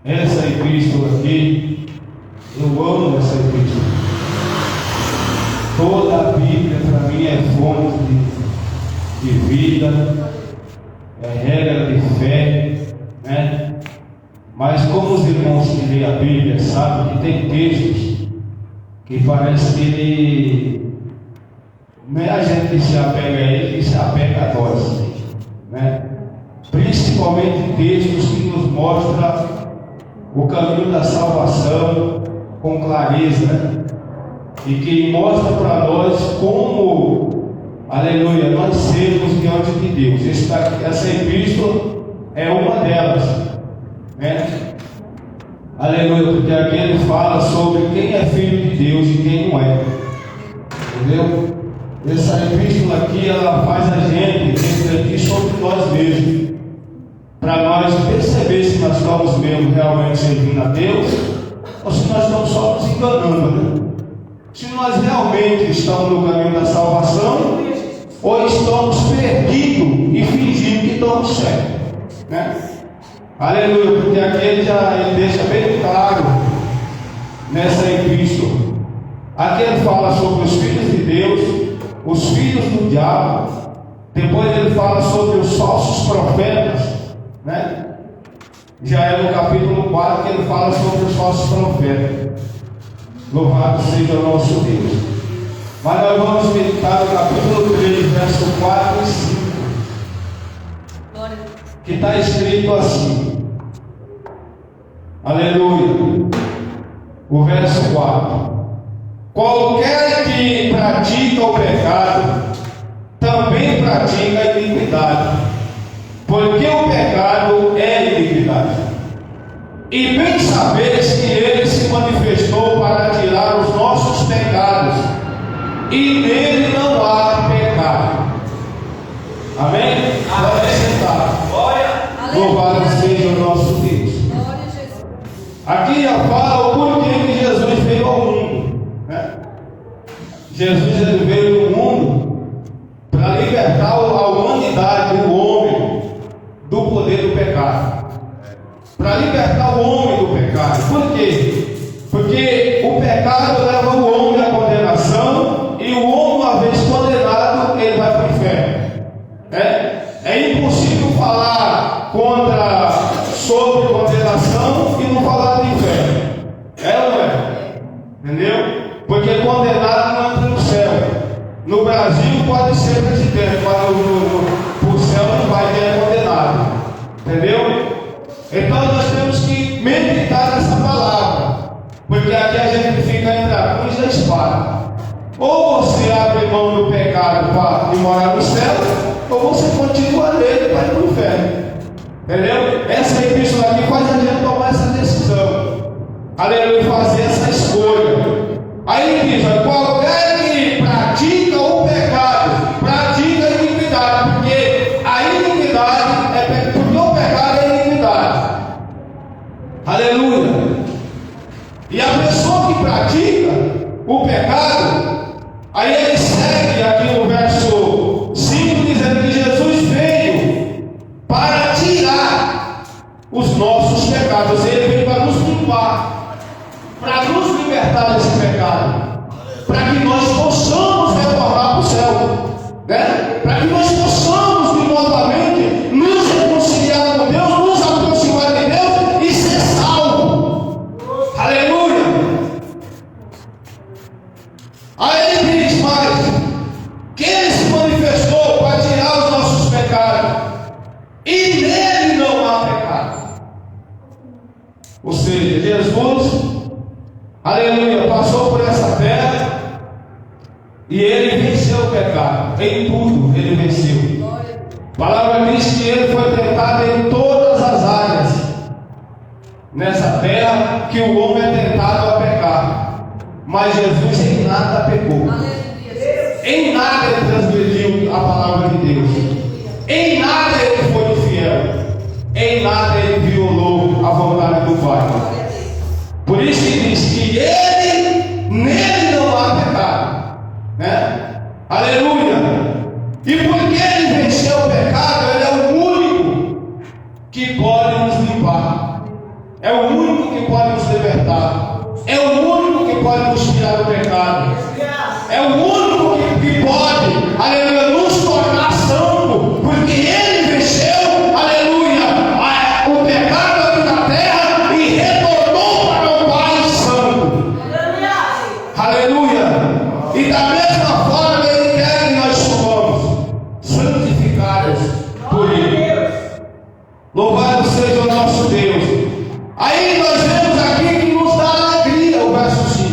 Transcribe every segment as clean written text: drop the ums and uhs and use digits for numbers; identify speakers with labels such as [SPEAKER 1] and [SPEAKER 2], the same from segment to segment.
[SPEAKER 1] essa epístola aqui, eu amo essa epístola. Toda a Bíblia para mim é fonte de vida, é regra de fé, né? Mas como os irmãos que lêem a Bíblia sabem que tem textos que parece que ele não é a gente que se apega a ele, que se apega a nós, né? Principalmente textos que nos mostram o caminho da salvação com clareza, né? E que mostra para nós como, aleluia, nós sermos diante de Deus. Essa epístola é uma delas, né? Aleluia, porque aqui ele fala sobre quem é filho de Deus e quem não é, entendeu? Essa epístola aqui, ela faz a gente refletir sobre nós mesmos, para nós perceber se nós estamos mesmo realmente servindo a Deus ou se nós estamos só nos enganando, né? Se nós realmente estamos no caminho da salvação ou estamos perdidos e fingindo que estamos certos, né? Aleluia, porque aqui ele deixa bem claro nessa epístola. Aqui ele fala sobre os filhos de Deus, os filhos do diabo. Depois ele fala sobre os falsos profetas, né? Já é no capítulo 4 que ele fala sobre os falsos profetas. Louvado seja o nosso Deus. Mas nós vamos meditar no capítulo 3, verso 4 e 5, que está escrito assim, aleluia, o verso 4: qualquer que pratica o pecado também pratica a iniquidade, porque o pecado é iniquidade. E bem sabeis que ele se manifestou para tirar os nossos pecados, e nele não há pecado. Amém? Pode sentar. Louvado seja o nosso Deus. Aqui já fala o porquê que Jesus veio ao mundo, né? Jesus ele veio no mundo para libertar a humanidade, o homem, do poder do pecado. Para libertar o homem do pecado. Por quê? Porque o pecado leva o homem à condenação, e o homem, uma vez condenado, ele vai para o inferno. É impossível falar sobre condenação e não falar do inferno. É ou não é? Entendeu? Porque condenado não entra no céu. No Brasil pode ser presidente, mas para o céu não vai ter condenado. Entendeu? Então nós temos que meditar nessa palavra, porque aqui a gente fica entre a cruz e a espada. Ou você abre mão do pecado para ir morar no céu, ou você continua nele para ir para o inferno. Entendeu? Essa epístola aqui faz a gente tomar essa decisão, aleluia, fazer essa escolha. Aí ele diz: qualquer que pratica o pecado pratica a iniquidade, porque a iniquidade é pecado. Aleluia. E a pessoa que pratica o pecado, aí ele segue aqui no verso 5, dizendo que Jesus veio para tirar os nossos pecados. Ele veio para nos limpar, para nos libertar desse pecado, para que nós possamos retornar para o céu, né? Para que nós possamos novamente nos reconciliar com Deus, nos aproximar de Deus e ser salvo. Aleluia. Aí ele diz mais que ele se manifestou para tirar os nossos pecados, e nele não há pecado. Ou seja, Jesus, aleluia, passou por essa terra e ele venceu o pecado. Em tudo ele venceu. A palavra diz que ele foi tentado em todas as áreas nessa terra, que o homem é tentado a pecar, mas Jesus em nada pecou. Em nada ele transgrediu a palavra de Deus. Em nada ele foi infiel. Em nada ele violou a vontade do Pai. Por isso que diz que nele não há pecado, né? Aleluia. E porque ele venceu o pecado, ele é o único que pode nos limpar. É o único que pode nos libertar. É o único que pode nos tirar do pecado. É o único que pode, aleluia, nos tornar santo, porque Ele venceu, aleluia, o pecado aqui na terra e retornou para o Pai Santo. Aleluia. E da mesma forma Ele quer que nós somos santificados por Ele. Louvado seja o nosso Deus. Aí nós vemos aqui que nos dá alegria o verso 5.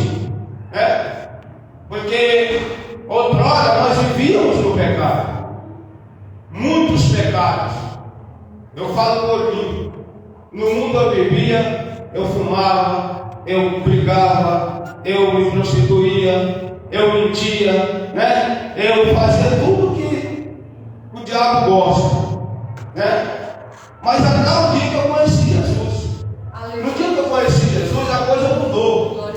[SPEAKER 1] Porque outrora nós vivíamos no pecado. Muitos pecados. Eu falo por mim. No mundo eu bebia, eu fumava, eu brigava, eu me prostituía, eu mentia, né? Eu fazia tudo que o diabo gosta, né? Mas até o dia que eu conheci Jesus. No dia que eu conheci Jesus, a coisa mudou.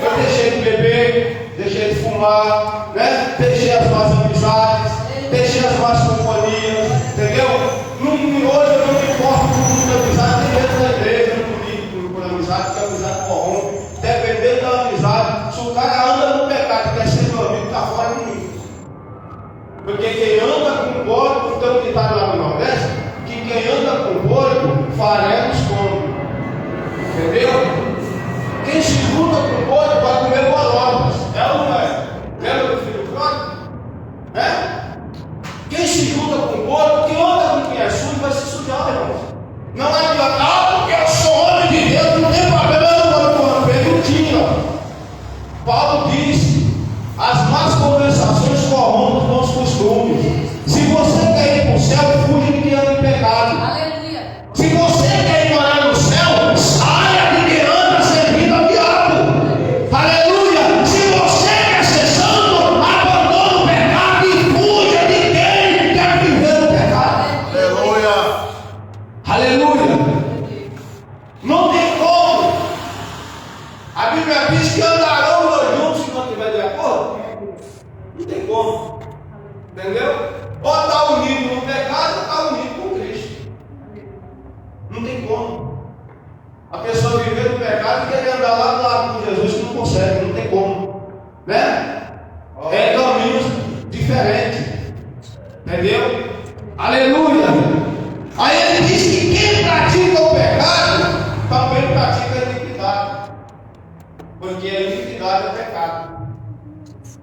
[SPEAKER 1] Eu deixei de beber, deixei de fumar, né? Deixei as más amizades, deixei as más companhias, entendeu? Hoje eu não me importo com muita amizade, nem dentro da igreja, eu não ligo por amizade, porque a amizade corrompe. Dependendo da amizade, se o cara anda no pecado, quer ser meu amigo, está fora de mim. Porque quem anda com porco, tem um ditado lá no Nordeste, que quem anda com porco, farelo esconde. Entendeu? Quem se junta com porco vai comer bolotas. É ou não é? Lembra do filho pródigo? Quem se junta com porco, quem anda com quem é sujo, vai se sujar, irmãos. Não é porque eu sou homem de Deus, não tem problema, eu não vou comer mentira. Paulo disse: as más conversações corrompem os bons costumes. Se você quer ir para o céu, fuja de quem anda em pecado. Aleluia. Se você quer ir morar no céu, saia de quem anda servindo ao diabo. Aleluia. Se você quer ser santo, abandone o pecado e fuja de quem quer viver no pecado. Aleluia. Aleluia. Não tem como. A Bíblia diz que andarão dois juntos se não estiver de acordo. Não tem como. Entendeu? Ou está unido no pecado, ou está unido com Cristo. Não tem como. A pessoa viver no pecado e querer andar lá do lado com Jesus, que não consegue, não tem como. Né? É caminhos diferentes. Entendeu? Aleluia. Aí ele diz que quem pratica o pecado também pratica a iniquidade. Porque a iniquidade é pecado.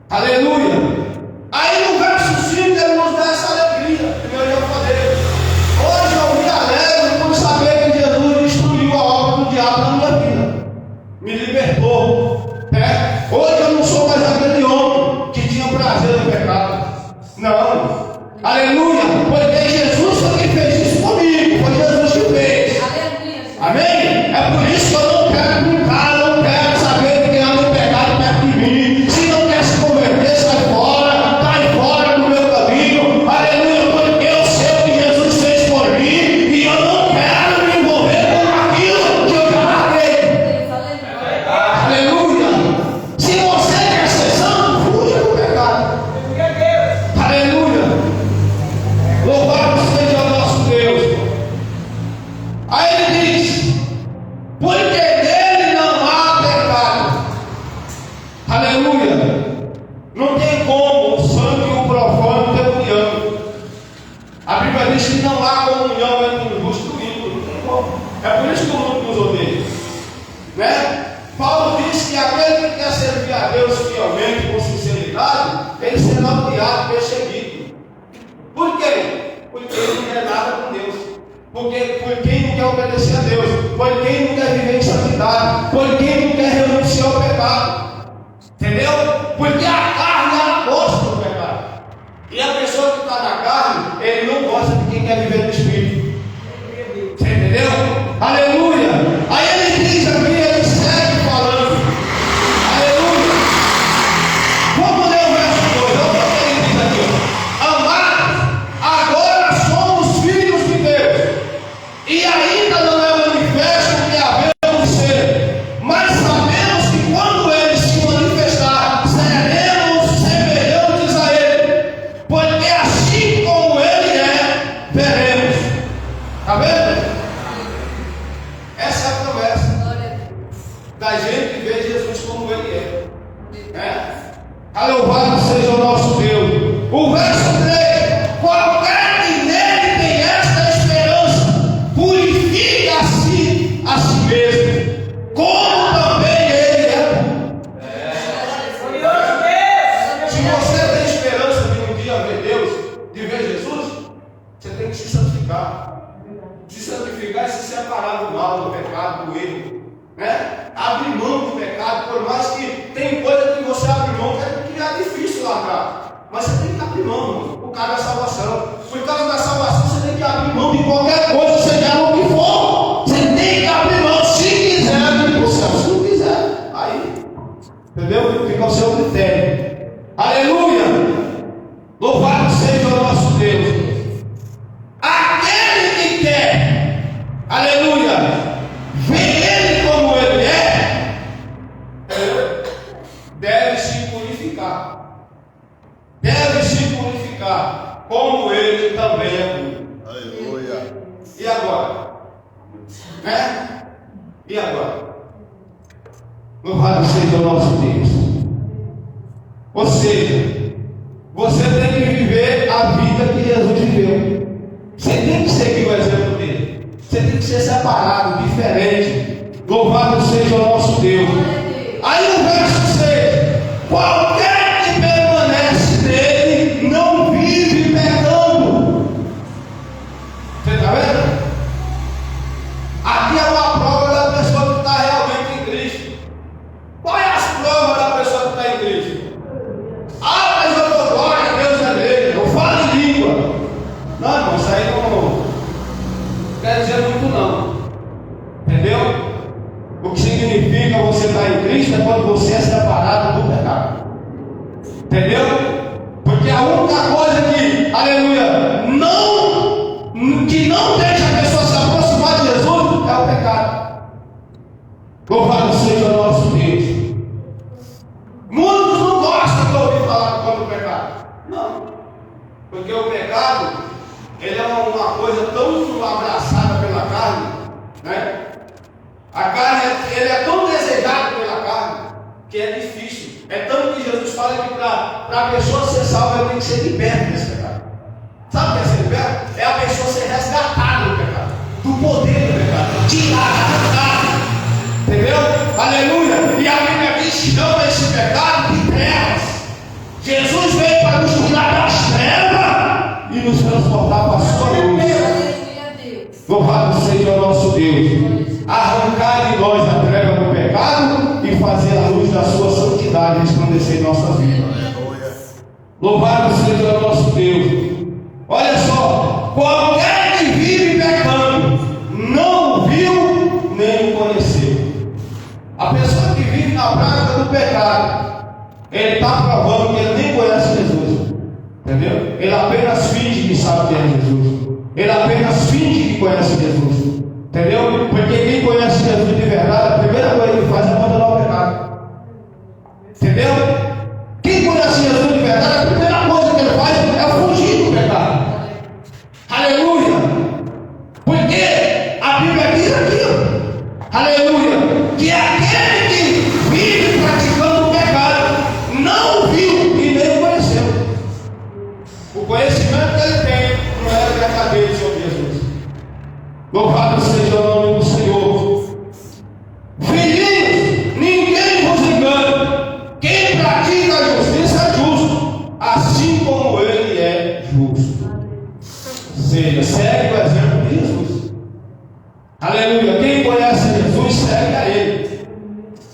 [SPEAKER 1] Aleluia. Aí no verso 5 ele nos dá essa alegria. Primeiro eu falei: hoje eu me alegro por saber que Jesus destruiu a obra do diabo na minha vida. Me libertou. Hoje eu não sou mais aquele homem que tinha prazer no pecado. Não. Aleluia. Porque Jesus foi quem fez isso comigo. Foi Jesus que fez. Aleluia. Amém? É por isso que eu não quero brincar, não quero saber de quem anda em pecado perto de mim. Se não quer se converter, sai fora. Fora do meu caminho, aleluia, porque eu sei o que Jesus fez por mim e eu não quero me envolver com aquilo que eu já larguei. Aleluia. Se você quer ser santo, fuja do pecado. Aleluia. Louvado seja o nosso Deus. Aí ele diz: porque dele não há pecado. Aleluia. Não tem como o santo e o profano ter união. A Bíblia diz que não há comunhão entre o justo e o ímpio. Não tem como. É por isso que o mundo nos odeia. Né? Paulo diz que aquele que quer servir a Deus fielmente, com sinceridade, ele será odiado, perseguido. Por quê? Porque ele não quer nada com Deus. Por quem não quer obedecer a Deus. Por quem não quer viver em santidade. Por quem não quer renunciar ao pecado. Entendeu? Porque a carne, ela gosta do pecado. E a pessoa que está na carne, ele não gosta de quem quer viver no Espírito. Você entendeu? Aleluia. Aí ele diz aqui, ele segue falando. Aleluia. Vamos ler o verso 2. Olha o que ele diz aqui. Amados, agora somos filhos de Deus. E ainda não é manifesto o que havemos de ser. Mas sabemos que quando ele se manifestar, Louvado seja o nosso Deus. O verso 3: qualquer que nele tem esta esperança, purifica a si mesmo, como também ele é puro. Se você tem esperança de um dia ver Deus, de ver Jesus, você tem que se santificar. Se santificar e se separar do mal, do pecado, do erro, né? Abrir mão do pecado, por mais que tem coisa que você abre mão que é difícil largar, mas você tem que abrir mão por causa da salvação. Por causa da salvação você tem que abrir mão de qualquer coisa, seja o que for. Você tem que abrir mão. Se quiser ir para o céu, se não quiser, aí, entendeu? Fica ao seu critério. Aleluia! Louvado seja o nosso Deus. Aquele que quer, aleluia, ver Ele como Ele é, deve se purificar. Deve se purificar, como Ele também é puro.
[SPEAKER 2] Aleluia.
[SPEAKER 1] E agora? Né? E agora? Louvado seja o nosso Deus. Ou seja, você tem que viver a vida que Jesus viveu. Você tem que seguir o exemplo dele. Você tem que ser separado, diferente. Louvado seja o nosso Deus. Aí o verso 6: qualquer que permanece nele não vive pecando. Você está vendo? Aqui é uma prova da pessoa que está realmente em Cristo. Qual é as provas da pessoa que está em Cristo? Ah, mas eu dou glória a Deus na igreja, eu falo em língua. Não, irmão, isso aí não quer dizer muito não. Entendeu? O que significa você estar em Cristo é quando você é separado do pecado. Entendeu? Porque a única coisa que, aleluia, que não deixa a pessoa se aproximar de Jesus é o pecado. Louvado seja o nosso Deus. Muitos não gostam de ouvir falar contra o pecado. Não. Porque o pecado, ele é uma coisa tão abraçada pela carne, né? A carne, ele é tão desejado pela carne, que é difícil. É tanto que Jesus fala que para a pessoa ser salva, ela tem que ser liberta desse pecado. Sabe o que é ser liberta? É a pessoa ser resgatada do pecado, do poder do pecado, tirada do pecado. Entendeu? Aleluia! E a Bíblia diz que chama esse pecado de trevas. Jesus veio para nos tirar das trevas e nos transportar para a sua luz. Louvado seja o nosso Deus. Arrancar de nós a treva do pecado e fazer a luz da sua santidade resplandecer em nossa vida. Louvado seja o nosso Deus. Olha só, qualquer que vive pecando não viu nem o conheceu. A pessoa que vive na prática do pecado, ele está provando que ele nem conhece Jesus. Entendeu? Ele apenas finge que sabe quem é Jesus. Ele apenas finge que conhece Jesus. Entendeu? Porque quem conhece Jesus de verdade, a primeira coisa que ele faz é abandonar o pecado. Entendeu? Quem conhece Jesus de verdade, a primeira coisa que ele faz é fugir do pecado. Aleluia! Porque a Bíblia diz aqui, aleluia, que aquele que vive praticando o pecado não viu e nem conheceu. O conhecimento que ele tem não é verdadeiro sobre Jesus. Louvado seja o nome do Senhor. Filhinhos, ninguém vos engane. Quem pratica a justiça é justo, assim como ele é justo. Ou seja, segue o exemplo de Jesus. Aleluia. Quem conhece Jesus, segue a ele.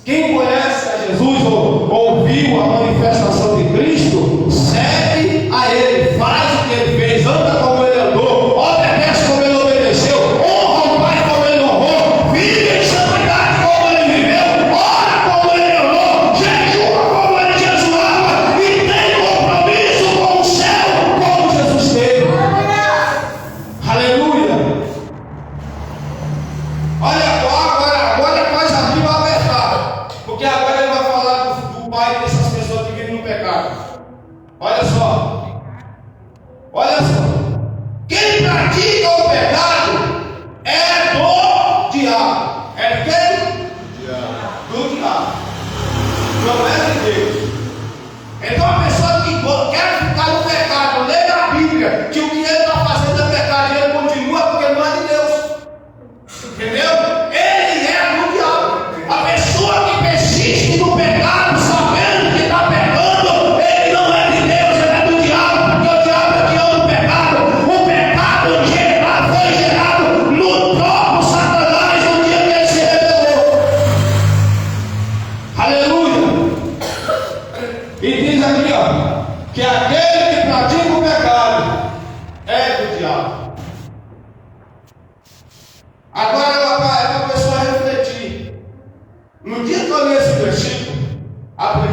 [SPEAKER 1] Quem conhece a Jesus ou ouviu a manifestação de Cristo, segue a ele. Faz o que ele fez, anda como ele andou, obedece como ele obedeceu, honra o Pai como ele honrou, vive em santidade como ele viveu, ora como ele orou, jejua como ele jejuava e tem compromisso com o céu como Jesus teve. Aleluia. Olha agora faz a Bíblia apertada, porque agora ele vai falar do pai dessas pessoas que vivem no pecado. Olha só. Quem pratica o pecado é do diabo. É de quem? Do diabo. Não é de Deus. Então a pessoa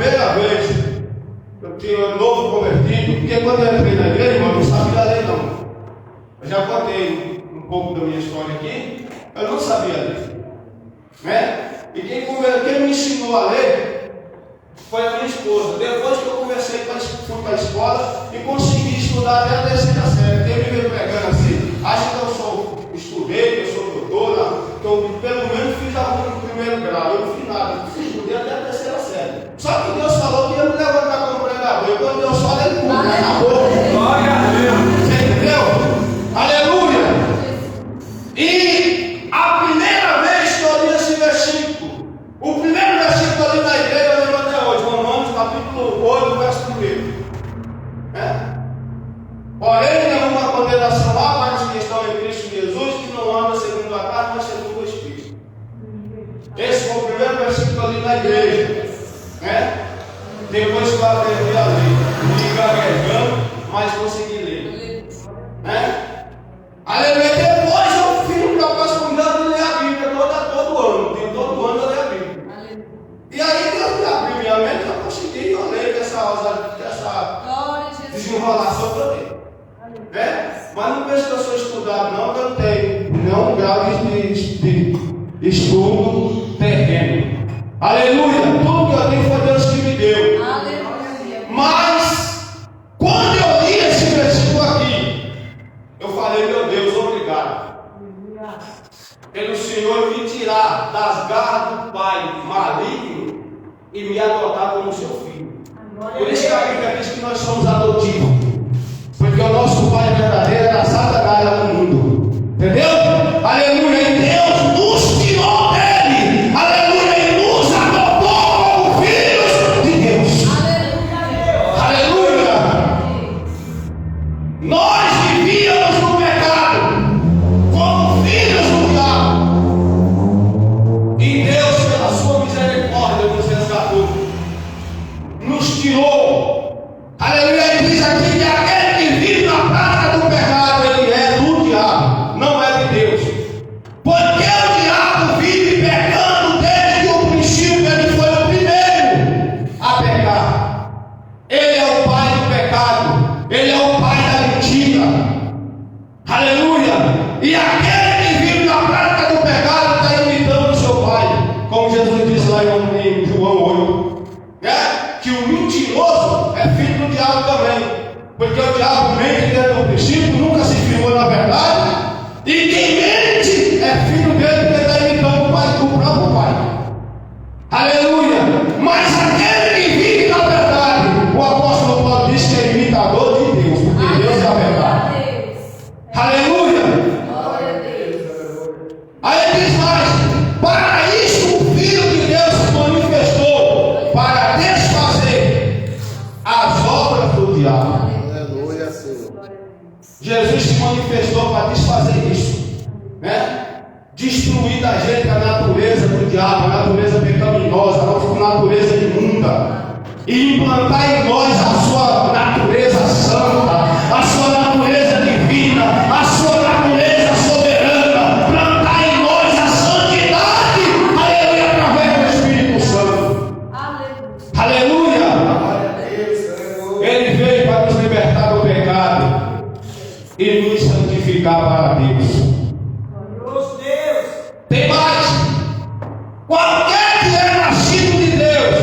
[SPEAKER 1] primeira vez eu tinha um novo convertido, porque quando eu entrei na igreja, irmão, eu não sabia a lei não. Eu já contei um pouco da minha história aqui, eu não sabia a lei. Né? E quem me ensinou a ler foi a minha esposa. Depois que eu conversei, fui para a escola e consegui estudar até a terceira série. Quem me veio pregando assim, acha que eu estudei, que eu sou doutora, que eu pelo menos fiz aluno no primeiro grau. Eu não fiz nada, eu estudei até a terceira série. Só que Deus falou que ia me levantar como pregador. E quando Deus fala, ele cumpre, acabou. Glória a Deus. Você entendeu? Aleluia. E a primeira vez que eu li esse versículo, o primeiro versículo que eu li na igreja, eu lembro até hoje, Romanos capítulo 8, verso 1. Porém, nenhuma condenação há para os que estão em Cristo Jesus, que não andam segundo a carne, mas segundo o Espírito. Esse foi o primeiro versículo que eu li na igreja. Depois que eu aprendi a ler, me gaguejando, mas consegui ler. Aleluia. Depois eu fiz um propósito de ler a Bíblia todo ano. Todo ano eu leio a Bíblia. E aí Deus me abriu minha mente, eu consegui ler essa desenrolação toda. Mas não pense que eu sou estudado, não, que eu tenho não grau de estudo terreno. Aleluia! Tudo que eu tenho foi Deus que me deu. Aleluia. Mas quando eu li esse versículo aqui, eu falei, meu Deus, obrigado. Pelo Senhor me tirar das garras do Pai maligno e me adotar como seu filho. Por isso que a Bíblia diz que nós somos adotivos. Porque o nosso Pai verdadeiro era Satanás no mundo. Entendeu? Aleluia! E Deus nos tirou dele. Aleluia! E nos adotou como filhos de Deus. Aleluia! Nós vivíamos no pecado como filhos do diabo. E Deus, pela sua misericórdia, nos resgatou. Nos tirou. Aleluia! E diz aqui que aquele que vive na prática do pecado, ele é do diabo, não é de Deus. Porque o diabo vive pecando desde o princípio, ele foi o primeiro a pecar. Ele é o pai do pecado, ele é o pai da mentira. Aleluia! E aquele que vive na prática do pecado está imitando o seu pai, como Jesus disse lá em João 8. Que o mentiroso é filho do diabo também. Porque o diabo mente desde o princípio, nunca se firmou na verdade. E quem mente é filho dele, porque está imitando o pai, do próprio pai. Aleluia! Mas aquele que vive na verdade, o apóstolo Paulo diz que é imitador de Deus, porque Deus é a verdade. Aleluia! Aí diz mais: para isso o Filho de Deus se manifestou, para desfazer as obras do diabo. Jesus se manifestou para desfazer isso, destruir da gente a natureza do diabo, a natureza pecaminosa, a natureza imunda, e implantar em nós a sua natureza santa, a sua natureza divina, a sua natureza soberana, plantar em nós a santidade, aleluia, através do Espírito Santo. Aleluia! Ele veio para nos libertar do pecado e nos santificar para Deus. Tem mais. Qualquer que é nascido de Deus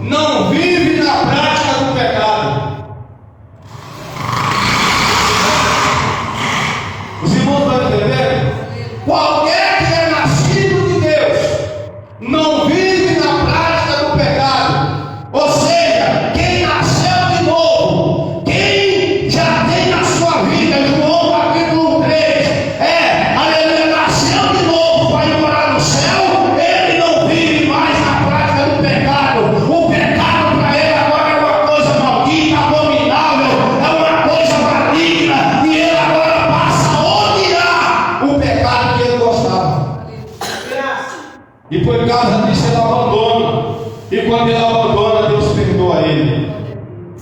[SPEAKER 1] não vive na prática do pecado. Os irmãos estão entendendo? Qualquer que é nascido de Deus não vive na prática do pecado. Ou seja, quem nasceu de novo, quem já tem na sua vida, João capítulo 3, aleluia, nasceu de novo, vai morar no céu, ele não vive mais na prática do pecado. O pecado para ele agora é uma coisa maldita, abominável, é uma coisa maligna, e ele agora passa a odiar o pecado que ele gostava. E por causa disso ele abandona. E quando ele abandona, Deus perdoa ele.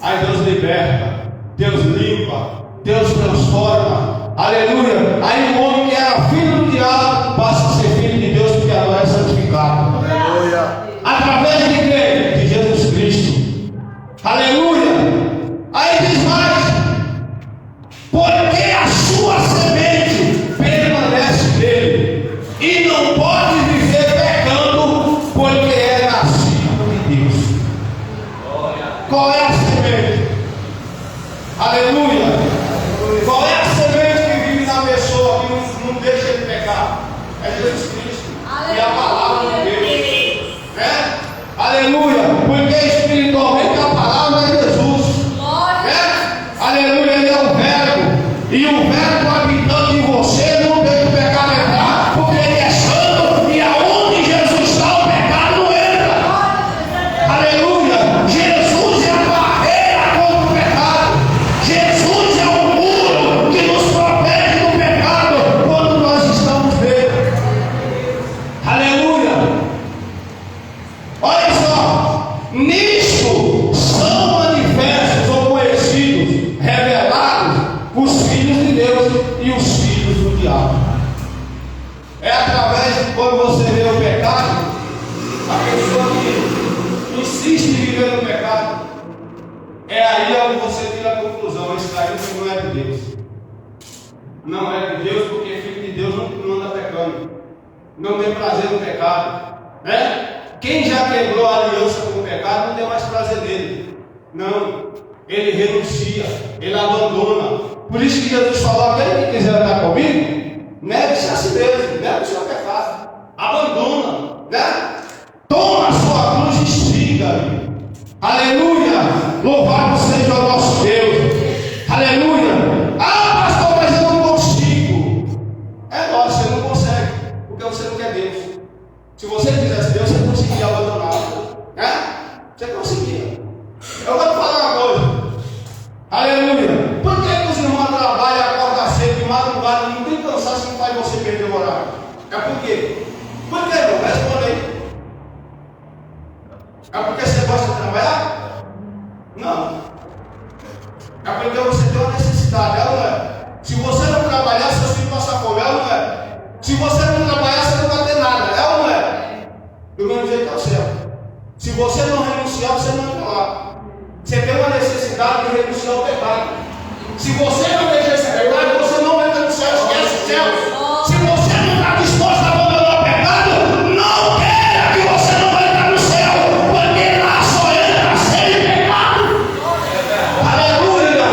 [SPEAKER 1] Aí Deus liberta, Deus limpa, Deus transforma. Aleluia! Aí o homem que era filho do diabo passa a ser filho de Deus, porque agora é santificado. Aleluia! Através de quem? De Jesus Cristo. Aleluia. Aí diz mais: porque a sua semente permanece nele, e não pode viver pecando, porque é nascido de Deus. Qual é a semente? Aleluia. Qual é a semente que vive na pessoa, que não deixa ele pecar? É Jesus Cristo. E a palavra de Deus. Aleluia. Porque espiritualmente a palavra é Jesus. Aleluia. Ele é o Verbo. E o Verbo habitando em você não deixa o pecado entrar, porque ele é santo. E aonde Jesus está, o pecado não entra. Aleluia. Jesus é a barreira contra o pecado. Jesus é o muro que nos protege do pecado quando nós estamos nele. Aleluia. Olha só, nisto são manifestos ou conhecidos, revelados, os filhos de Deus e os filhos do diabo. É através de quando você vê o pecado, a pessoa que insiste em viver no pecado, é aí onde você tira a conclusão: esse daí não é de Deus. Não é de Deus, porque filho de Deus não anda pecando, não tem prazer no pecado, né? Quem já quebrou a aliança com o pecado não tem mais prazer nele. Não, ele renuncia, ele abandona. Por isso que Jesus falou: aquele que quiser andar comigo, negue-se a si mesmo, negue o seu pecado, abandona, né? Toma a sua cruz e siga-me. Aleluia. Louvado seja o nosso Deus. Aleluia. Ah, pastor, mas eu não consigo. É lógico, você não consegue, porque você não quer Deus. Se você quisesse Deus, você conseguia abandonar, né? Você conseguia. Eu vou te falar uma coisa. Aleluia. Por que os irmãos trabalham, acordam cedo, de madrugada, não tem cansaço que faz você perder o horário? É por quê? Por que não? Responde aí. É porque você gosta de trabalhar? Não. É porque você tem uma necessidade, é ou não é? Se você não trabalhar, seus filhos passam fome, é ou não é? Se você não trabalhar, você não vai ter nada, é ou não é? Do mesmo jeito é o céu. Se você não renunciar, você não entra lá. Você tem uma necessidade de renunciar ao pecado. Se você não deixar esse pecado, você não entra no céu, esquece o céu. Se você não está disposto a abandonar o pecado, não queira que você não vai entrar no céu, porque lá só entra sem pecado. Aleluia.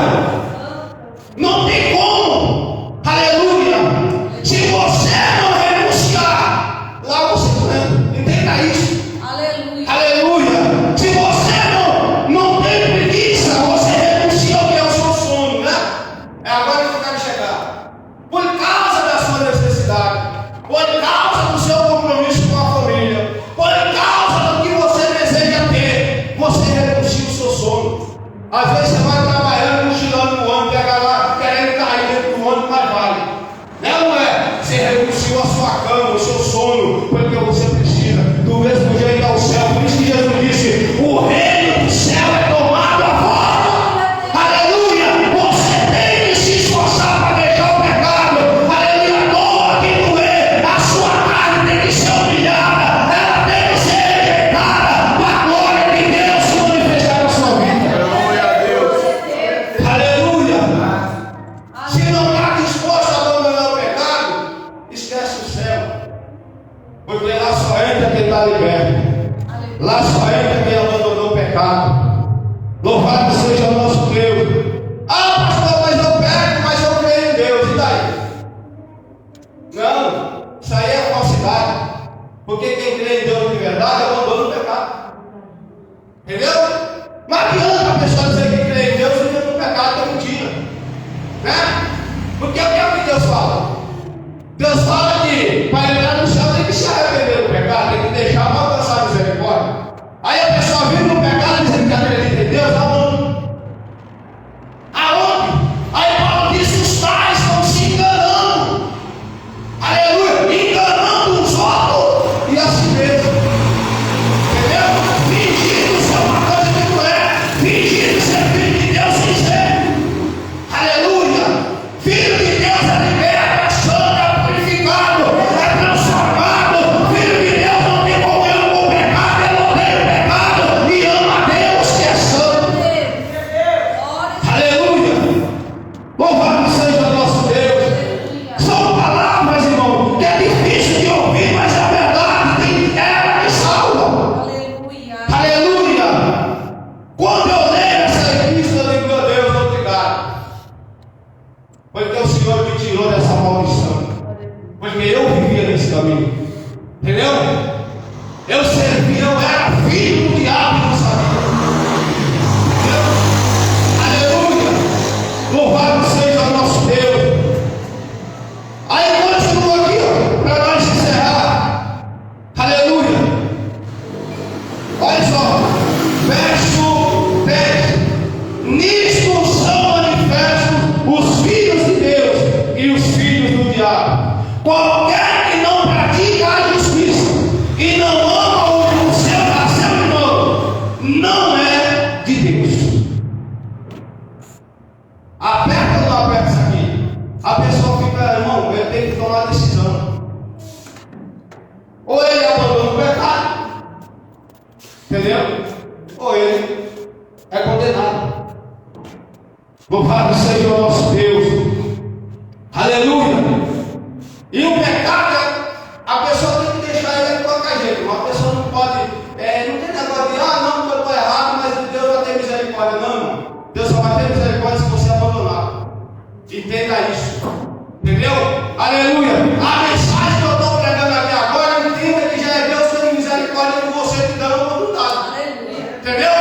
[SPEAKER 1] Não tem como. Aleluia. Se você não renunciar, lá você não entra. Entenda isso.
[SPEAKER 2] Aleluia.
[SPEAKER 1] Aleluia. Se você não tem preguiça, você renuncia ao que é o seu sono, né? É agora que eu quero chegar. Por causa da sua necessidade, por causa do seu compromisso com a família, por causa do que você deseja ter, você renuncia o seu sono. Às vezes você vai trabalhando, cochilando no ônibus, pega lá, querendo cair dentro do ônibus, mas vai. Não é ou não é? Você renunciou a sua cama, o seu sono, porque você precisa. Do mesmo jeito ao céu. Por isso que Jesus disse: o reino do céu é tomado à volta. Aleluia. Você tem que se esforçar para deixar o pecado. Aleluia. Doa que doer. A sua carne tem que ser humilhada. Ela tem que ser rejeitada para a glória de Deus se manifestar na sua vida.
[SPEAKER 3] Glória a Deus.
[SPEAKER 1] Aleluia. Se não está disposto a abandonar o pecado, esquece o céu. Porque lá só entra quem está liberto. Lá só entra quem abandonou o pecado. Louvado seja o nosso Deus. Ah, pastor, mas eu peco, mas eu creio em Deus. E daí? Não, isso aí é falsidade. Porque quem crê em Deus de verdade abandona o pecado. Entendeu? Não adianta a pessoa dizer que crê em Deus e vive no pecado, é mentira. Né? Porque o que é que Deus fala? Deus fala que para entrar no céu tem que se arrepender do pecado, tem que deixar para alcançar a misericórdia. Aí a pessoa vive no pecado dizendo que acredita em Deus, aonde? Aonde? Aí Paulo diz que os tais estão se enganando. Aleluia! Enganando os outros e a si mesmo. Entendeu? Fingindo ser uma coisa que não é. Fingindo ser filho de Deus sem ser. Aleluia! Filho de Deus é liberto, é santo, é purificado, é transformado. Eu servia, eu era filho do diabo e não sabia. Aleluia! Louvado seja o nosso Deus. Aí continua aqui, para nós encerrar. Aleluia! Olha só, verso 10. Nisto são manifestos os filhos de Deus e os filhos do diabo. Qualquer que não pratica a justiça e não ama o seu irmão, não é de Deus. Aperta ou não aperta isso aqui? A pessoa fica, irmão, ele tem que tomar decisão. Ou ele abandona o pecado, entendeu? Ou ele é condenado. Louvado seja o nosso Deus. Aleluia. E o pecado, a pessoa tem que deixar ele de qualquer jeito. Uma pessoa não pode, não tem negócio de, não, eu estou errado, mas Deus vai ter misericórdia. Não, Deus só vai ter misericórdia se você abandonar. Entenda isso. Entendeu? Aleluia. A mensagem que eu estou pregando aqui agora, entenda que já é Deus tendo misericórdia de você te dando oportunidade. Entendeu?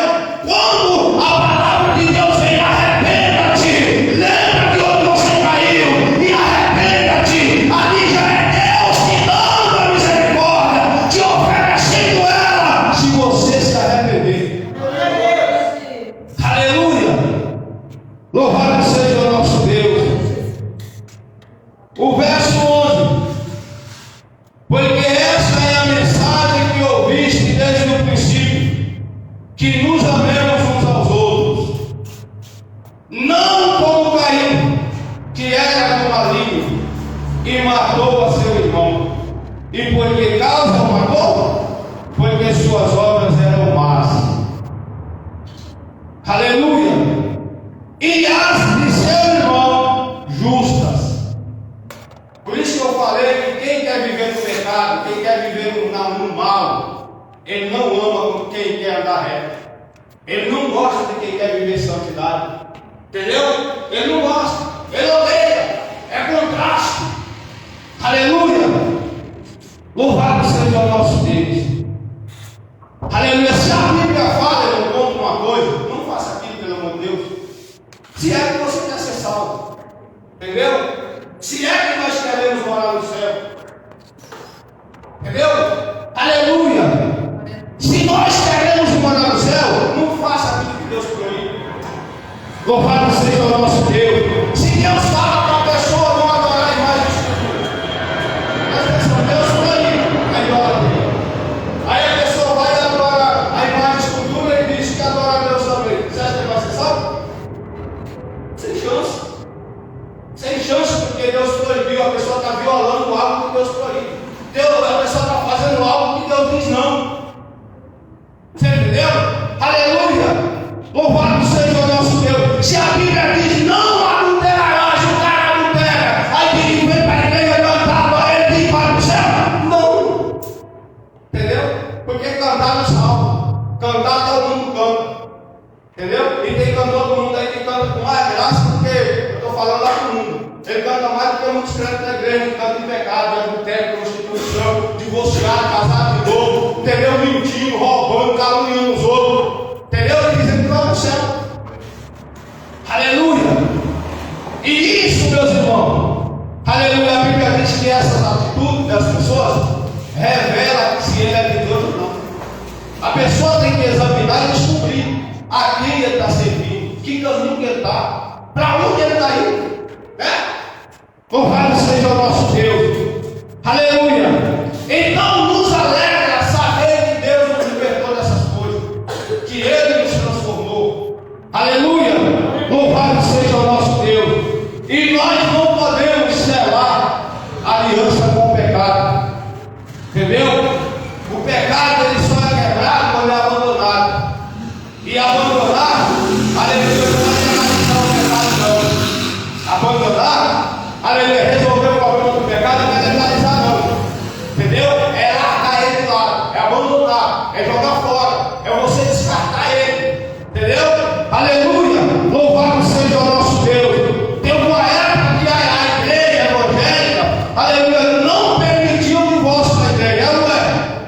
[SPEAKER 1] Quando a palavra de Deus vem, arrependa-te. Lembra de onde você caiu e arrependa-te. Ali já é Deus te dando a misericórdia, te oferecendo ela, se você se arrepender. Aleluia. Louvado seja o nosso Deus. O verso 11. Porque esta é a mensagem que ouviste desde o princípio, que nos amemos uns aos outros, não como Caim, que era do maligno e matou a seu irmão. E por que causa o matou? Porque suas obras eram más. Aleluia. E as de seu irmão justas. Por isso que eu falei que quem quer viver no pecado, quem quer viver no mal, ele não ama quem quer andar reto. Ele não gosta de quem quer viver santidade. Entendeu? Ele não gosta. Ele odeia. É contraste. Aleluia. Louvado seja o nosso Deus. Aleluia. Se a Bíblia fala, eu conto uma coisa, não faça aquilo, pelo amor de Deus. Se é que você quer ser salvo. Entendeu? Se é que nós queremos morar no céu. Entendeu? Aleluia. Se nós queremos morar no céu, não faça aquilo que Deus proíbe. Louvado seja o nosso Deus. Se Deus fala para a pessoa não adorar a imagem de escultura, presta atenção, Deus proíbe a idolatria. Aí a pessoa vai adorar a imagem de escultura e diz que adora a Deus também. Você acha que vai ser salvo? Sem chance. Sem chance, porque Deus proibiu. A pessoa está violando algo que Deus proíbe. A pessoa está fazendo algo que Deus diz não. Você entendeu? Aleluia! Louvado seja o nosso Deus. Se a Bíblia diz não adulterarás, o cara adultera. Aí tem que vir para a igreja cantar, ele tem que ir para o céu. Não! Entendeu? Porque cantar não salva. Cantar todo mundo canta. Entendeu? E tem cantor do mundo aí que canta com mais graça, porque eu estou falando lá do mundo. Ele canta mais do que muitos crentes da igreja, que cantam em pecado, de adultério, prostituição, divorciado, casado de novo, entendeu? Mentindo, roubando, caluniando os outros, entendeu? Ele dizendo que vai no céu. Aleluia! E isso, meus irmãos, aleluia, a Bíblia diz que essas atitudes das pessoas revela se ele é de Deus ou não. A pessoa tem que examinar e descobrir a quem ele está servindo, que caminho que ele está, para onde ele está indo. Louvado seja o nosso Deus. Aleluia. Então nos alegra saber que Deus nos libertou dessas coisas, que Ele nos transformou. Aleluia. Louvado seja o nosso Deus. E nós não podemos selar aliança com o pecado. Entendeu? O pecado ele só é quebrado quando é abandonado. E abandonar, aleluia, não é legalizar o pecado não. Abandonar, aleluia, resolver o problema do pecado não é legalizar não. Entendeu? É largar ele de lado, é abandonar, é jogar fora, é você descartar ele. Entendeu? Aleluia! Louvado seja o nosso Deus. Tem uma época que a igreja evangélica, aleluia, não permitiu o divórcio na igreja, não é?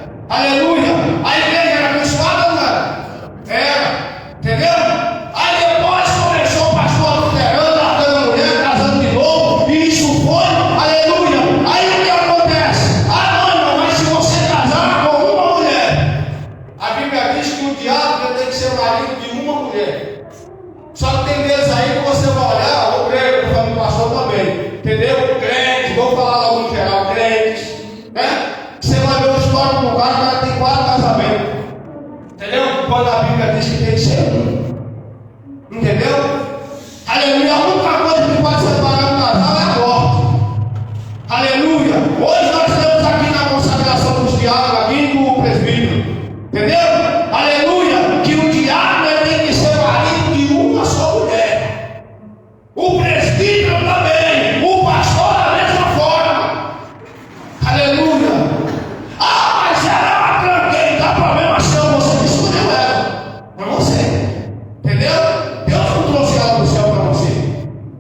[SPEAKER 1] tem que ser um. Entendeu? Aleluia. A única coisa que pode separar um casal é a morte. Aleluia. Hoje nós estamos aqui na consagração dos diabos, aqui do presbítero. Entendeu? Aleluia. Que o diabo tem que ser marido de uma só mulher. O presbítero também. O pastor da mesma forma. Aleluia. Ah, mas ela é uma tranqueira. Dá problema seu, você escolheu ela. Para você. Entendeu? Deus não trouxe ela do céu para você.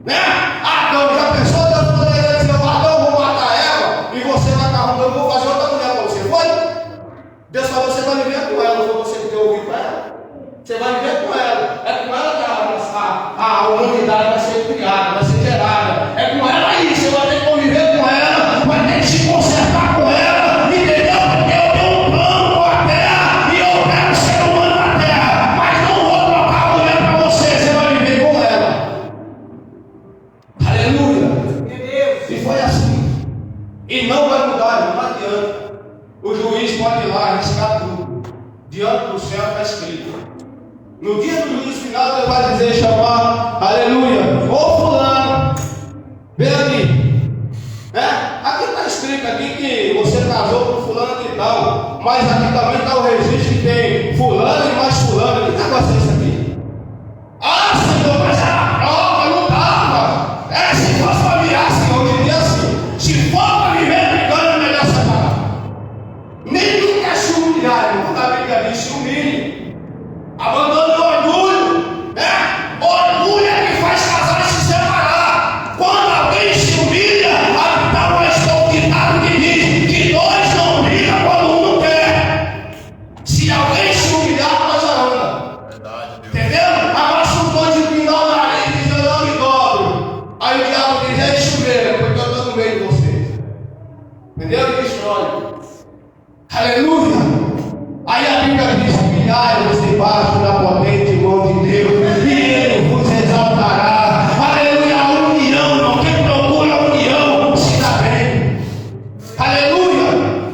[SPEAKER 1] Né? Adão, já pensou? Deus poderia dizer: Adão, vou matar ela. E você vai estar eu vou fazer outra mulher para você. Foi? Deus falou: você vai viver com ela. Não foi você que deu ouvido para ela? Você vai viver com ela. É com ela que a humanidade vai ser criada, vai ser gerada. É com ela aí. Você vai ter que conviver com ela. Vai ter que se consertar com ela. Entendeu? Porque eu tenho um plano com a terra. E eu quero ser humano na terra. Mas não vou trocar a mulher para você. Você vai viver com ela. Aleluia. E foi assim. E não vai mudar, não adianta. O juiz pode ir lá arriscar tudo. Diante do céu está escrito. No dia do juízo final, Deus vai dizer, chamar, aleluia, ô fulano, vem aqui. Né? Aqui está escrito aqui que você casou com fulano e tal. Mas aqui também está o registro que tem fulano e mais fulano. Que negócio é isso aqui? Ah, Senhor, mas era prova, não dava. Se fosse para virar, Senhor, eu diria assim: se for para viver brigando, é melhor separar. Ninguém quer se humilhar, irmão. A Bíblia diz: se humilhe. Abandone o orgulho, né? Orgulho é que faz casais se separar. Quando alguém se humilha, está um ditado que diz que dois não brigam quando um não quer. Se alguém se humilhar, a coisa anda. Entendeu? Agora são dois de pingar o nariz e dizer: eu não me dobro. Aí o diabo diz: é chuveiro, porque eu estou no meio de vocês. Entendeu? E destrói. Aleluia. Aí a Bíblia diz: humilhai-vos debaixo da potente mão de Deus, e Ele vos exaltará. Aleluia. A união, irmão. Quem procura a união se dá bem. Aleluia.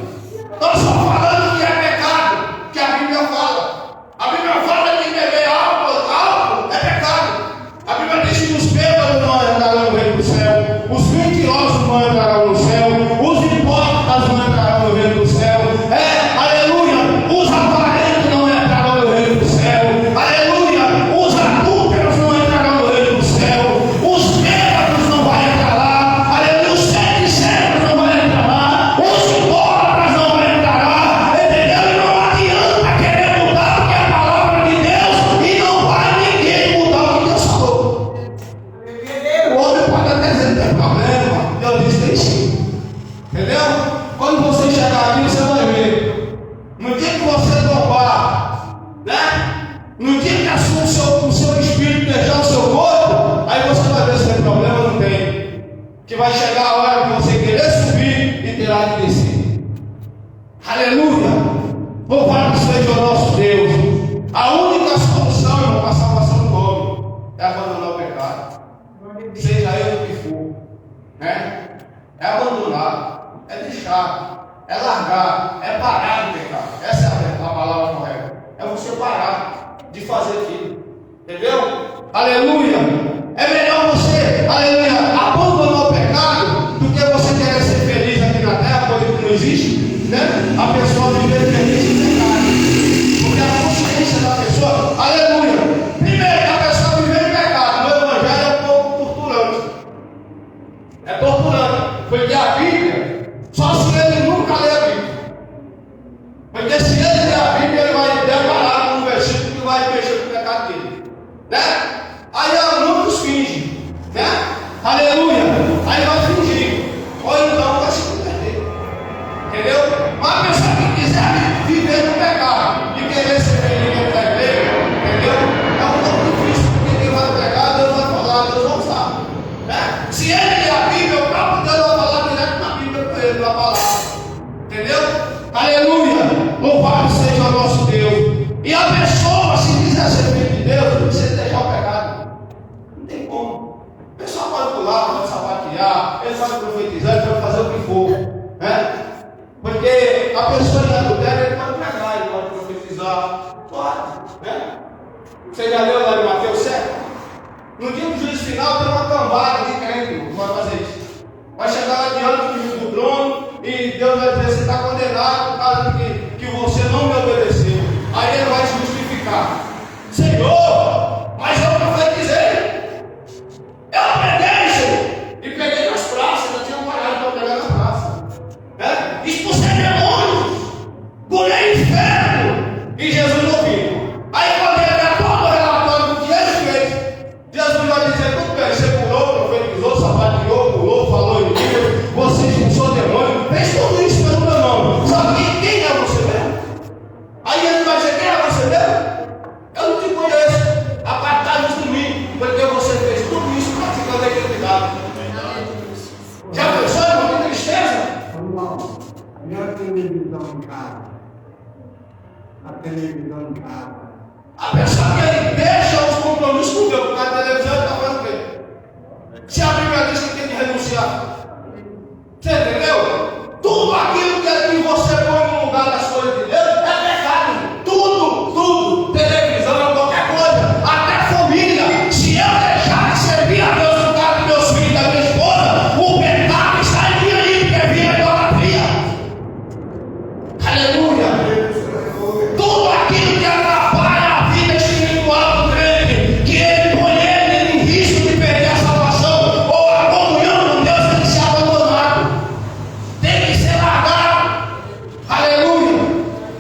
[SPEAKER 1] Nós estamos falando que é pecado, que a Bíblia fala. A Bíblia fala que beber álcool é pecado. A Bíblia diz que os bêbados não entrarão no reino do céu, os mentirosos não entrarão no céu, os hipócritas não entrarão no reino do céu. Aleluia. Os avarentos não entrarão no reino do céu. Aleluia. Os adúlteros não entrarão no reino do céu. Os bêbados não vão entrar lá. Aleluia. Os feiticeiros não vão entrar lá. Os idólatras não vão entrar lá. Entendeu? E não adianta querer mudar o que é a palavra de Deus, e não vai ninguém mudar o que Deus falou. O homem pode até dizer: não tem problema. Deus disse: tem sim. Entendeu? Quando você chegar aqui, você vai ver. No dia que você tombar, né? No dia que o seu espírito deixar o seu corpo, aí você vai ver se tem problema ou não tem. Que vai chegar a hora que você querer subir e terá que descer. Aleluia! Louvado seja o nosso Deus. A única solução, irmão, para a salvação do homem é abandonar o pecado. Seja ele o que for, né? É abandonar, é deixar, é largar, é parar de pecar. Essa é a palavra correta. É você parar de fazer aquilo. Entendeu? Aleluia! É melhor você, aleluia, abandonar o pecado do que você querer ser feliz aqui na terra, coisa que não existe, né? A pessoa viver feliz em pecado. Porque a consciência da pessoa, aleluia, primeiro que a pessoa viver em pecado, no evangelho é um pouco torturante. É torturante. Porque a Bíblia, só se ele nunca lê a Bíblia. Porque se ele ler a Bíblia, ele vai deparar com um versículo que vai mexer com o pecado dele. Né? Aí muitos fingem. Né? Aleluia. Aí vai fingir. Ou então vai se converter. Entendeu? Mas a pessoa que quiser viver no pecado e querer ser feliz dentro da igreja, entendeu? É um pouco difícil, porque quem vai pregar, Deus vai falar, Deus não sabe. Né? Se ele ler a Bíblia, o próprio Deus vai falar direto na Bíblia com ele, na palavra. Entendeu? Aleluia! Louvado seja o nosso Deus. E a pessoa, se quiser ser filho de Deus, não precisa deixar o pecado. Não tem como. A pessoa pode pular, pode sapatear, ele pode profetizar, ele pode fazer o que for. Né? Porque a pessoa em adultério, ele pode pregar, ele pode profetizar. Pode. Né? Você já leu lá em Mateus 7? No dia do juízo final tem uma cambada de crente que vai fazer isso. Vai chegar lá diante do trono e Deus vai dizer: você está condenado por causa que você não me obedeceu. Aí ele vai se justificar: Senhor, mas eu profetizei, eu preguei, Senhor, e peguei nas praças, eu tinha parado para pegar nas praças, né? Expulsei demônios, pulei inferno, e Jesus não viu. Aí quando ele dá todo o relatório do que ele fez, Jesus vai dizer: tudo bem, você pulou, profetizou, sapateou, pulou, falou em língua, você expulsou demônio, fez tudo isso pelo meu nome. Sabe quem é você mesmo? Aí ele vai dizer: quem é você mesmo? Eu não te conheço, apartai-vos de mim, porque você fez tudo isso praticando a iniquidade. Já pensou, irmão, que tristeza?
[SPEAKER 2] E a televisão em casa? A televisão em casa.
[SPEAKER 1] A pessoa que ele deixa os compromissos com Deus, porque a televisão está fazendo o quê? Se a Bíblia diz que tem que renunciar, você entendeu? Tudo aquilo que você põe no lugar das coisas de Deus é pecado. Tudo, televisão, qualquer coisa, até família. Se eu deixar de servir a Deus por causa dos meus filhos e da minha esposa, o pecado está em mim aí, porque vira idolatria. Aleluia. Tudo aquilo que atrapalha a vida espiritual do crente, que ele põe ele em risco de perder a salvação ou a comunhão com Deus, tem que ser abandonado, tem que ser largado. Aleluia.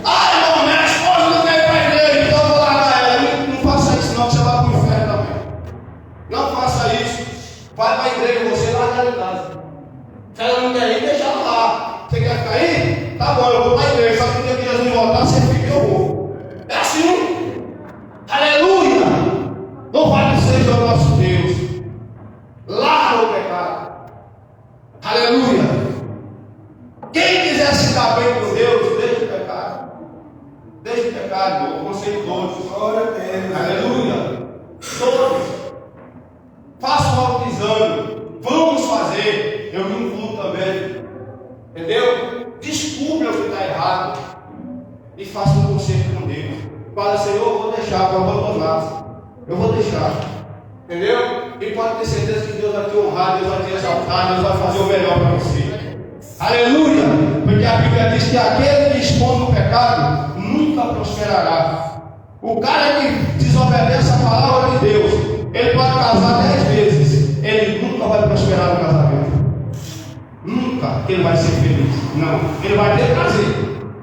[SPEAKER 1] Ah, irmão, minha esposa não veio para a igreja, então eu vou largar ela. Não faça isso não, que você vai para o inferno também. Não faça isso. Vai para a igreja, você larga ela em casa. Se ela não quer ir, deixa ela lá. Você quer ficar aí? Tá bom, eu vou para a igreja, só que no dia que Jesus voltar, você fica e eu vou. É assim. Aleluia. Louvado seja o nosso Deus. Larga o pecado. Aleluia. Quem quiser se dar bem com Deus, deixa o pecado. Deixa o pecado, irmão. Conselho todos.
[SPEAKER 2] Glória a Deus.
[SPEAKER 1] Aleluia. Todos. Faça um autoexame. Vamos fazer. Eu vi um culto também. Entendeu? Descubra o que está errado. E faça um conserto com Deus. Fala: Senhor, eu vou deixar para abandonar. Eu vou deixar. Entendeu? E pode ter certeza que Deus vai te honrar, Deus vai te exaltar, Deus vai fazer o melhor para você. Aleluia! Porque a Bíblia diz que aquele que expõe no pecado nunca prosperará. O cara que desobedece a palavra de Deus, ele pode casar 10 vezes, ele nunca vai prosperar no casamento. Nunca ele vai ser feliz. Não, ele vai ter prazer,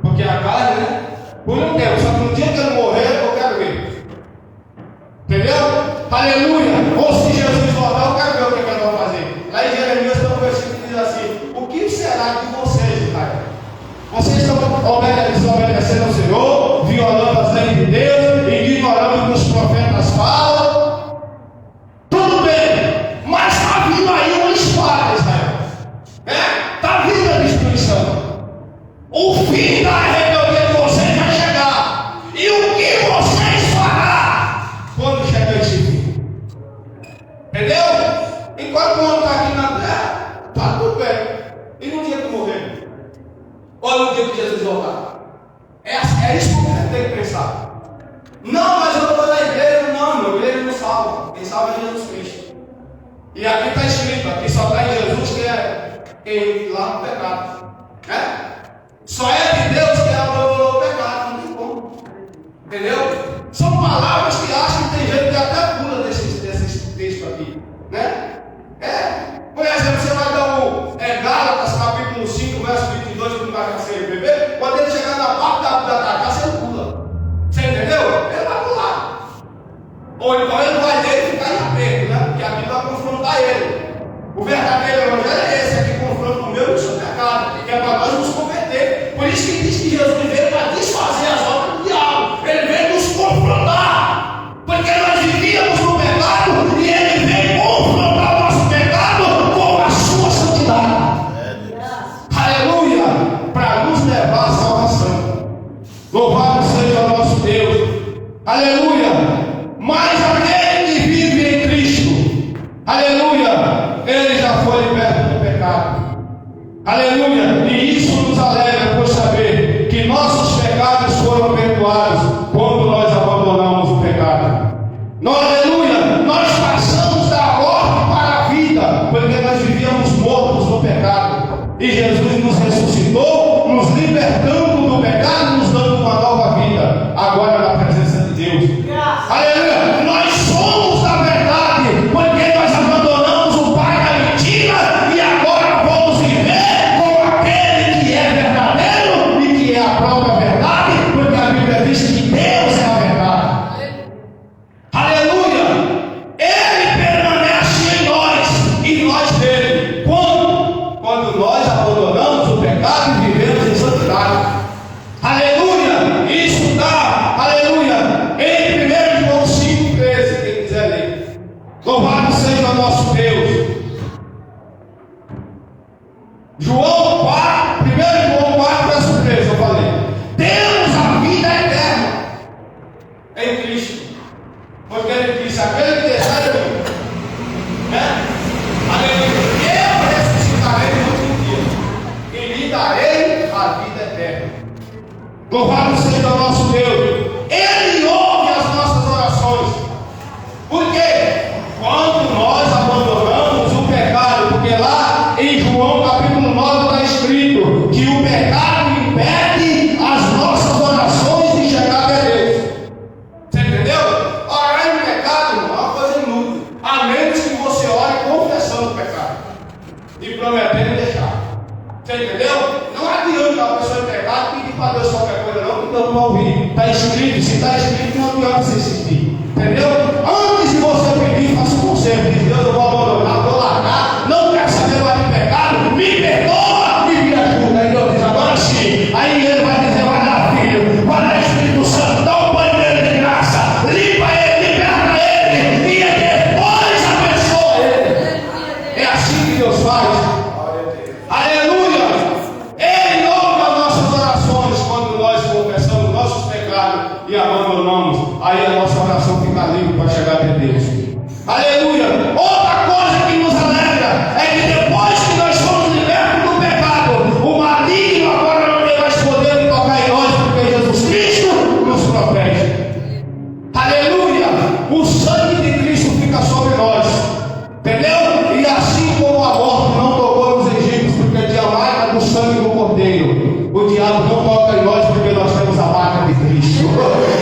[SPEAKER 1] porque a carne, né? Por um tempo, só que no dia que ele morrer, eu quero ver. Entendeu? Aleluia! Ou se Jesus voltar, eu quero ver o que ele vai fazer. Lá em Jeremias tem um versículo que diz assim: o que será de vocês, Israel? Vocês estão desobedecendo ao Senhor, violando as leis de Deus, ignorando o que os profetas falam. Tudo bem, mas está vindo aí uma espada, Israel. Está vindo a destruição. O fim da rebeldia de vocês vai chegar. E o que vocês farão quando chegar esse fim? Entendeu? Enquanto o homem está aqui na terra, está tudo bem. E no dia que morrer? Ou no dia que Jesus voltar? É isso que você tem que pensar. Não, mas eu estou na igreja. Não, meu, igreja não salva. Quem salva é Jesus Cristo. E aqui está escrito, aqui só está em Jesus quem lá no pecado. Né? Só é de Deus que abandonou o pecado, não tem como. Entendeu? São palavras que acham que tem gente que até pula desses textos aqui. Né? Por exemplo, você vai dar Gálatas capítulo 5, verso 22, que não vai nascer bebê. Quando ele chegar na parte da carcaça, ele pula. Você entendeu? Ele vai pular. Ou então ele vai dele ficar em aperto, né? Porque a Bíblia vai confrontar ele. O verdadeiro evangelho é esse, é que confronta o meu e o seu pecado, que é para nós nos converter. Por isso que diz que Jesus veio para desfazer as obras do diabo. Ele veio nos confrontar, porque nós vivíamos no pecado e ele veio confrontar o nosso pecado com a sua santidade. Aleluia! Para nos levar à salvação. Louvado seja o nosso Deus. Aleluia! Mas aquele que vive em Cristo, aleluia, ele já foi liberto do pecado. Aleluia! E isso nos alegra por saber que nossos pecados foram perdoados quando nós abandonamos o pecado. Aleluia! Nós passamos da morte para a vida, porque nós vivíamos mortos no pecado. E Jesus nos ressuscitou, nos libertando do pecado, nos dando uma nova vida. Agora na presença de Deus. Aleluia! Nós somos da verdade, porque nós abandonamos o pai da mentira e agora vamos viver com aquele que é verdadeiro e que é a própria verdade, porque a Bíblia diz que Deus é a verdade. Aleluia! Ele permanece em nós e nós nele. Quando nós abandonamos o pecado e vivemos em santidade. Aleluia! Isso está, aleluia, em 1 João 5,13, quem quiser ler. Louvado seja o nosso Deus. João 4, 1 João 4, verso 13, eu falei. Temos a vida eterna em Cristo. Porque ele disse, aquele que deseja de mim, né? Aleluia. Eu ressuscitarei no último dia e lhe darei a vida eterna. Louvado seja o nosso Deus. Ele ouve as nossas orações. Por quê? Quando nós abandonamos o pecado, porque lá em João capítulo 9 está escrito que o pecado impede as nossas orações de chegar até Deus. Você entendeu? Orar em pecado, irmão, é uma coisa inútil, a menos que você ore confessando o pecado e prometendo deixar. Você entendeu? Não adianta a pessoa em pecado pedir para Deus qualquer coisa, não, porque não vai ouvir. Está escrito, se está escrito, não adianta você insistir. Entendeu? Antes de você pedir, faça um conselho. Diz, Deus, eu vou abandonar, vou largar, não quero saber mais de pecado, me perdoa e me ajuda. Aí Deus diz, agora sim. Aí ele vai dizer, vai dar filho, vai dar Espírito Santo, dá um banho nele de graça, limpa ele, liberta ele, e depois abençoa ele. É assim que Deus faz. Aleluia! Ele ouve as nossas orações quando nós confessamos nossos pecados e abandonamos. Aí a nossa oração fica livre para chegar até Deus. Aleluia! Outra coisa que nos alegra é que depois que nós fomos libertos do pecado, o maligno agora não tem mais poder de tocar em nós, porque Jesus Cristo nos protege. Aleluia! O sangue de Cristo fica sobre nós. Entendeu? E assim como a morte não tocou nos egípcios, porque tinha a marca do sangue do Cordeiro, o diabo não toca em nós, porque nós temos a marca de Cristo.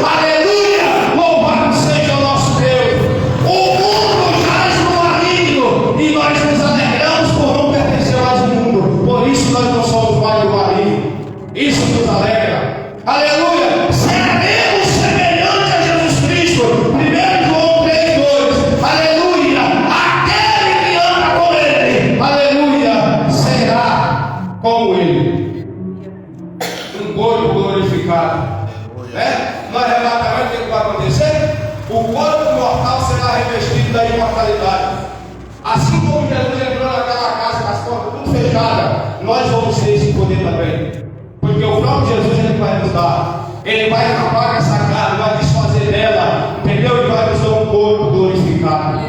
[SPEAKER 1] Aleluia! Louvado seja o nosso Deus. O mundo jaz no maligno e nós nos alegramos por não pertencer mais ao mundo. Por isso nós não somos mais do maligno. Isso nos alegra. Aleluia! Seremos semelhantes a Jesus Cristo. 1 João 3,2. Aleluia! Aquele que anda com ele, aleluia, será como ele. Um corpo glorificado. No arrebatamento, o que vai acontecer? O corpo mortal será revestido da imortalidade. Assim como Jesus entrou naquela casa com as portas tudo fechadas, nós vamos ter esse poder também. Porque o próprio Jesus ele vai nos dar. Ele vai acabar com essa carne, vai desfazer dela. Entendeu? Ele vai nos dar um corpo glorificado.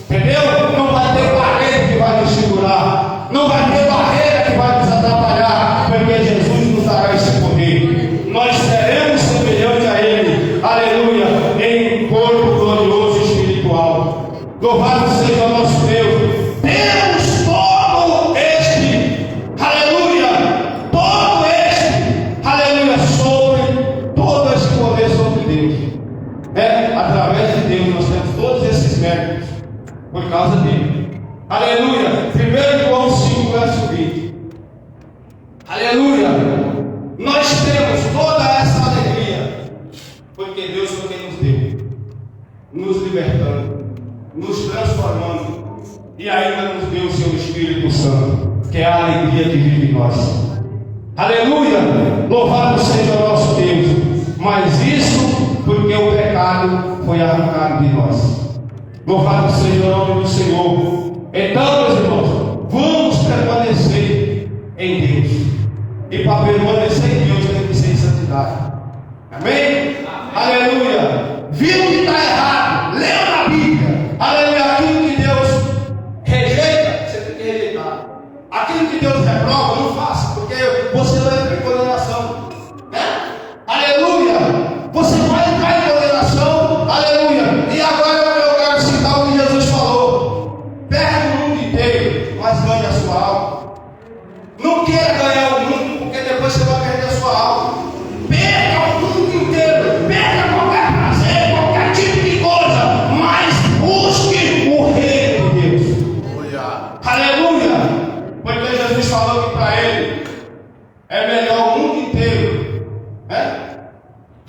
[SPEAKER 1] Entendeu? Não vai ter parede que vai nos segurar. Não vai ter barreira que vai nos atrapalhar. Porque Jesus nos dará esse poder. Nós seremos semelhantes a Ele. Aleluia. Em um corpo glorioso e espiritual. Louvado seja o nosso Deus. Temos todo este. Aleluia. Todo este. Aleluia. Sobre todo esse poder sobre Deus. Através de Deus nós temos todos esses méritos. Por causa dele. Aleluia. 1 João 5, verso 20. Aleluia. Nós temos toda essa alegria, porque Deus foi quem nos deu, nos libertando, nos transformando, e ainda nos deu o seu Espírito Santo, que é a alegria que vive em nós. Aleluia. Louvado seja o nosso Deus. Mas isso porque o pecado foi arrancado de nós. Louvado seja o nome do Senhor. Então, meus irmãos, vamos permanecer em Deus. E para permanecer em Deus tem que ser em santidade. Amém? Aleluia. Viu que está errado? Leu na Bíblia. Aleluia. Aquilo que Deus rejeita, você tem que rejeitar. Aquilo que Deus reprova, não faça, porque você vai entrar em condenação. Aleluia. Você vai entrar em condenação. Aleluia. E agora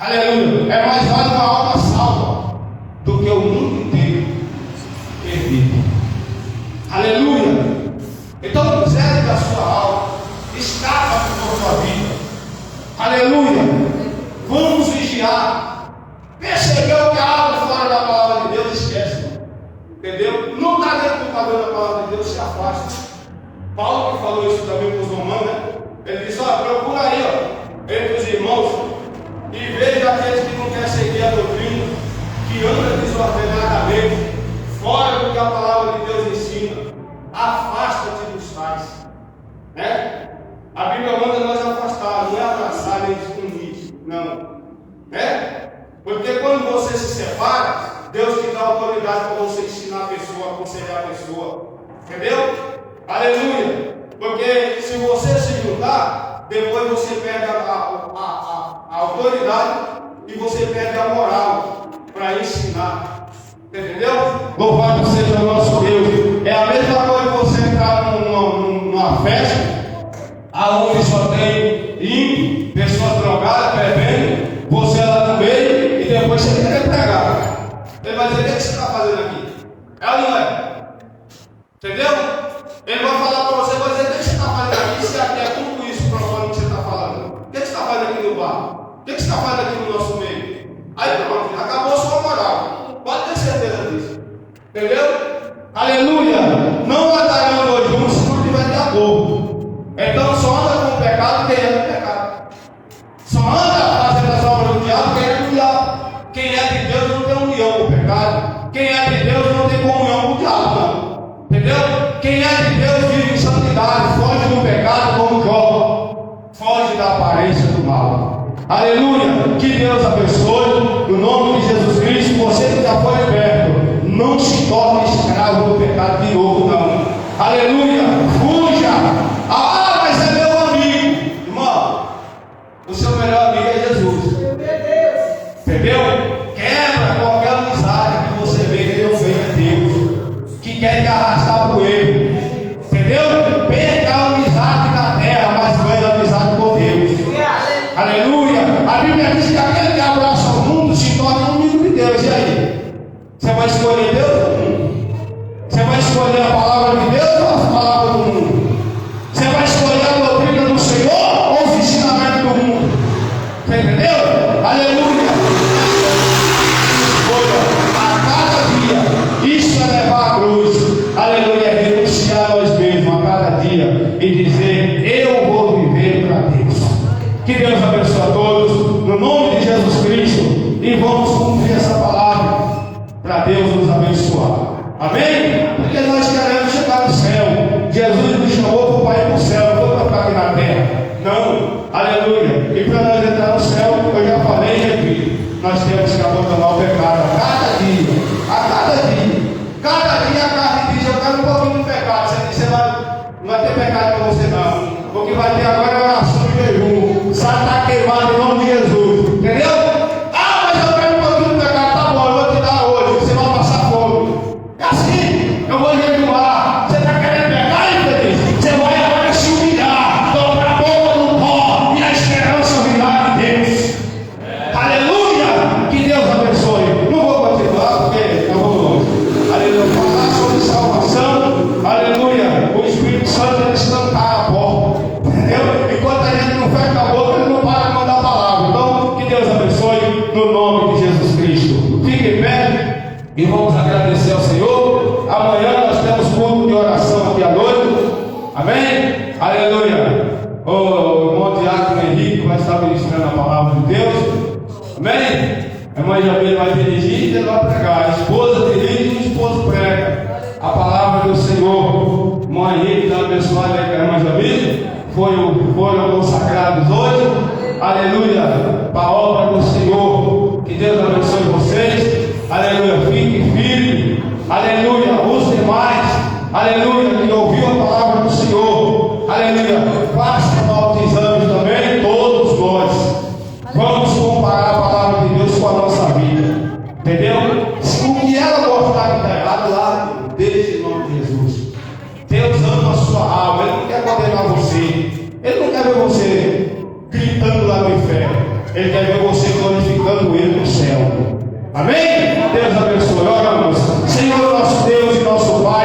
[SPEAKER 1] Aleluia. É mais vale uma alma salva do que o mundo inteiro perdido. Aleluia. Então, o miséria da sua alma escapa por sua vida. Aleluia. Vamos vigiar. Percebeu que a alma fora da palavra de Deus, esquece. Entendeu? Não está dentro do padrão da palavra de Deus, se afasta. Paulo que falou isso também para os romanos, né? Ele disse: ó, procura aí, ó, entre os irmãos, e veja aqueles que não querem seguir a doutrina, que andam desordenadamente, fora do que a palavra de Deus ensina. Afasta-te dos tais. Né? A Bíblia manda nós afastar, não é abraçar nem unir, não. Né? Porque quando você se separa, Deus te dá autoridade para você ensinar a pessoa, aconselhar a pessoa. Entendeu? Aleluia. Porque se você se juntar, depois você perde a autoridade e você perde a moral para ensinar. Entendeu? Louvado seja o nosso Deus. É a mesma coisa que você entrar numa festa, aonde só tem ímpio, pessoas drogadas, bebendo, você lá no meio e depois você quer pregar. Ele vai dizer: o que você está fazendo aqui? É ou não é? Entendeu? Ele vai falar para você, vai dizer: o que você está fazendo aqui? Se aqui é tudo isso provando o que você está falando. O que você está fazendo aqui no bar? O que você está fazendo aqui no nosso meio? Aí pronto, acabou a sua moral. Pode ter certeza disso. Entendeu? Aleluia! Não andarão dois juntos se não tiver de acordo. Então só anda com o pecado quem é do pecado. Só anda fazendo as obras do diabo quem é do diabo. Quem é de Deus não tem união com o pecado. Quem é de Deus não tem comunhão com o diabo, não. Entendeu? Quem é de Deus vive em santidade, foge do pecado como Jó, foge da aparência do mal. Aleluia! Que Deus abençoe, no nome de Jesus Cristo. Você que já foi liberto, não se torne escravo do pecado de novo, não. Aleluia! Fuja! Ah, mas é meu amigo. Irmão, o seu melhor amigo é Jesus. Entendeu? Quebra qualquer amizade que você vê que não vem de Deus, que quer te arrastar para o erro. Entendeu? Perca a amizade da terra, mas ganha a amizade com Deus. Aleluia! A Bíblia diz que aquele que abraça o mundo se torna um amigo de Deus. E aí? Você vai escolher Deus ou o mundo? Você vai escolher a palavra de Deus ou a palavra do mundo? Você vai escolher a doutrina do Senhor ou os ensinamentos do mundo? Você entendeu? Aleluia! A cada dia, isso é levar a cruz. Aleluia! É renunciar a nós mesmos a cada dia e dizer: eu vou viver para Deus. Que Deus abençoe a todos, no nome de Jesus Cristo, e vamos cumprir essa palavra para Deus nos abençoar. Amém? Porque nós queremos chegar no céu. Jesus nos chamou para ir para o céu, não foi para ficar aqui na terra. Não. Aleluia. E para nós entrar no céu, eu já falei e repito, nós temos que abandonar o pecado a cada dia. A cada dia. Cada dia a carne diz: eu quero um pouquinho do pecado. Você diz: não vai ter pecado para você não. O que vai ter agora é oração de jejum. Sai está queimado em nome de Jesus. Entendeu? Ah, mas eu quero um pouquinho do pecado. Tá bom, eu vou te dar hoje. Você vai passar fome. É assim. Eu vou jejuar. Você está querendo pecar, infeliz? Você vai agora se humilhar. Dobrar a boca no pó. E a esperança virá de Deus. Aleluia. Que Deus abençoe. Não vou continuar porque eu vou longe. Aleluia. Falar sobre salvação. Aleluia. O Espírito Santo ele escancar a porta. Entendeu? Enquanto a gente não fecha a boca, ele não para de mandar a palavra. Então, que Deus abençoe no nome de Jesus Cristo. Fique em pé e vamos agradecer ao Senhor. Amanhã nós temos culto de oração aqui à noite. Amém? Aleluia. O irmão Diácono Henrique vai estar ministrando a palavra de Deus. Amém? A irmã Jamila vai dirigir e ele vai pregar. A esposa dirige e o esposo prega a palavra do Senhor. O irmão Henrique está abençoado aí com a irmã Jamila. Foram consagrados hoje, aleluia, para a obra do Senhor. Que Deus abençoe vocês, aleluia. Fiquem firmes, aleluia. Os demais, aleluia, que ouviu a palavra do Senhor, aleluia, façam autoexames também, todos nós. Vamos comparar a palavra de Deus com a nossa vida, entendeu? Se o que ela gostar que está errado, lá, deixe em nome de Jesus. Deus ama a sua alma, Ele não quer condenar você, Ele não quer ver você gritando lá no inferno, Ele quer ver você glorificando glorificando Ele no céu. Amém? Deus abençoe. Oramos. Senhor, nosso Deus e nosso Pai.